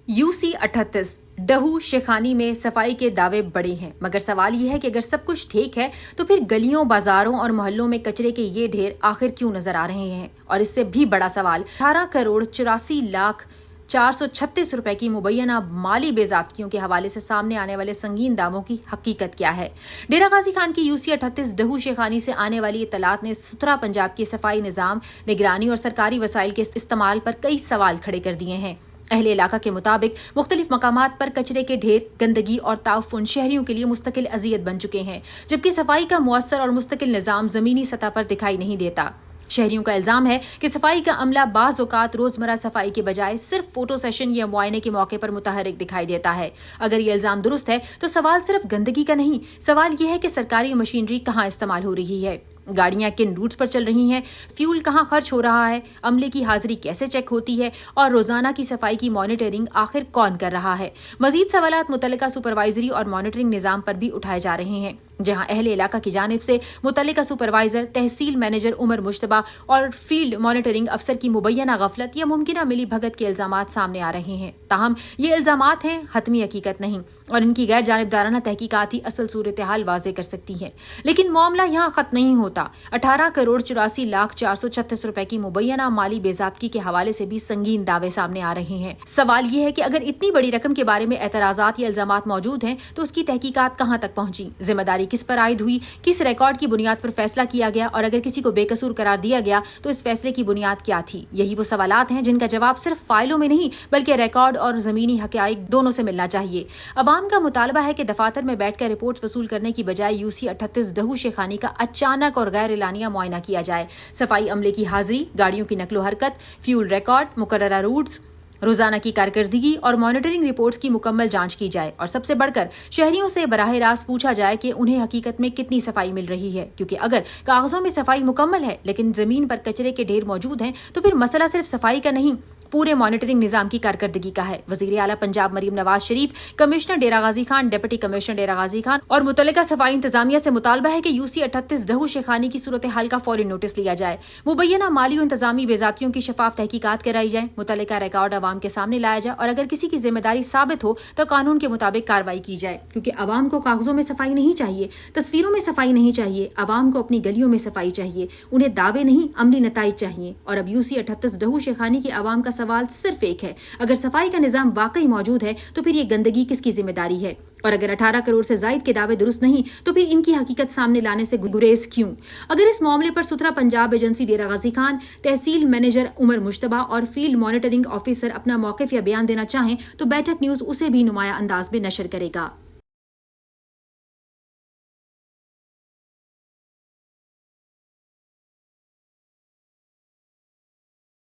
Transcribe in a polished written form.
UC38 डहू Shekhani में सफाई के दावे बड़े हैं, मगर सवाल ये है कि अगर सब कुछ ठीक है तो फिर गलियों, बाजारों और मोहल्लों में कचरे के ये ढेर आखिर क्यों नजर आ रहे हैं। और इससे भी बड़ा सवाल 18,84,436 रुपए की मुबैना माली बेज़ाब्तियों के हवाले से सामने आने वाले संगीन दावों की हकीकत क्या है। डेरा गाजी खान की UC38 डहू शेखानी से आने वाली इत्तलात ने सुथरा पंजाब के सफाई निज़ाम, निगरानी और सरकारी वसाइल के इस्तेमाल पर कई सवाल खड़े कर दिए हैं। अहले इलाका के मुताबिक मुख्तलिफ मकामात पर कचरे के ढेर, गंदगी और ताउफुन शहरियों के लिए मुस्तकिल अजियत बन चुके हैं, जबकि सफाई का मुअस्सर और मुस्तकिल निज़ाम ज़मीनी सतह पर दिखाई नहीं देता। शहरियों का इल्जाम है कि सफाई का अमला बाज़ औक़ात रोजमर्रा सफाई के बजाय सिर्फ फोटो सेशन या मुआयने के मौके पर मुतहरिक दिखाई देता है। अगर ये इल्जाम दुरुस्त है तो सवाल सिर्फ गंदगी का नहीं, सवाल ये है कि सरकारी मशीनरी कहाँ इस्तेमाल हो रही है, गाड़ियां किन रूट्स पर चल रही हैं, फ्यूल कहाँ खर्च हो रहा है, अमले की हाजिरी कैसे चेक होती है और रोजाना की सफाई की मॉनिटरिंग आखिर कौन कर रहा है। मजीद सवालात मुतल्लिका सुपरवाइजरी और मॉनिटरिंग निज़ाम पर भी उठाए जा रहे हैं, जहां अहले इलाका की जानिब से मुतल्लिका सुपरवाइजर, तहसील मैनेजर उमर मुश्तबा और फील्ड मॉनिटरिंग अफसर की मुबैना गफलत या मुमकिना मिली भगत के इल्जामात सामने आ रहे हैं। ताहम ये इल्जामात हैं, हतमी हकीकत नहीं, और इनकी गैर जानिबदाराना तहकीकात ही असल सूरत हाल वाज़े कर सकती है। लेकिन मामला यहाँ खत्म नहीं होता। 18,84,436 रुपए की मुबैना माली बेज़ाब्ती के हवाले से भी संगीन दावे सामने आ रहे हैं। सवाल ये है कि अगर इतनी बड़ी रकम के बारे में एतराज़ात या इल्जामात मौजूद हैं तो उसकी तहकीकात कहाँ तक पहुंची, जिम्मेदारी किस पर आयद हुई, किस रिकॉर्ड की बुनियाद पर फैसला किया गया, और अगर किसी को बेकसूर करार दिया गया तो इस फैसले की बुनियाद क्या थी। यही वो सवालात हैं जिनका जवाब सिर्फ फाइलों में नहीं बल्कि रिकॉर्ड और जमीनी हक़ाइक़ दोनों से मिलना चाहिए। अवाम का मुतालबा है कि दफातर में बैठकर रिपोर्ट वसूल करने की बजाय UC38 डहू शेखानी का अचानक और गैर एलानिया मुआयना किया जाए। सफाई अमले की हाजिरी, गाड़ियों की नकलो हरकत, फ्यूल रिकॉर्ड, मुकर्ररा रूट्स, रोजाना की कारकर्दगी और मॉनिटरिंग रिपोर्ट्स की मुकम्मल जांच की जाए, और सबसे बढ़कर शहरियों से बराह रास्त पूछा जाए कि उन्हें हकीकत में कितनी सफाई मिल रही है। क्योंकि अगर कागजों में सफाई मुकम्मल है लेकिन जमीन पर कचरे के ढेर मौजूद हैं तो फिर मसला सिर्फ सफाई का नहीं, पूरे मॉनिटरिंग निजाम की कारकर्दगी का है। वजीर आला पंजाब मरीम नवाज शरीफ, कमिश्नर डेरा गाजी खान, डिप्टी कमिश्नर डेरा गाजी खान और मुतल्लिका सफाई इंतजामिया से मुतालबा है कि UC38 डहू शेखानी की सूरत हाल का फौरी नोटिस लिया जाए, मुबैना माली और इंतजामी बेज़ाब्तियों की शफाफ तहकीकात कराई जाए, मुतल्लिका रिकॉर्ड अवाम के सामने लाया जाए, और अगर किसी की जिम्मेदारी साबित हो तो कानून के मुताबिक कार्रवाई की जाए। क्योंकि अवाम को कागजों में सफाई नहीं चाहिए, तस्वीरों में सफाई नहीं चाहिए, अवाम को अपनी गलियों में सफाई चाहिए, उन्हें दावे नहीं अमली नताइज चाहिए। और अब UC38 डहू शेखानी के अवाम का सवाल सिर्फ एक है, अगर सफाई का निजाम वाकई मौजूद है तो फिर ये गंदगी किसकी जिम्मेदारी है, और अगर 18 करोड़ से जायद के दावे दुरुस्त नहीं तो फिर इनकी हकीकत सामने लाने से गुरेज क्यों। अगर इस मामले पर सुथरा पंजाब एजेंसी डेरा गाजी खान, तहसील मैनेजर उमर मुश्तबा और फील्ड मॉनिटरिंग ऑफिसर अपना मौक़िफ़ या बयान देना चाहें तो बैठक न्यूज़ उसे भी नुमाया अंदाज में नशर करेगा।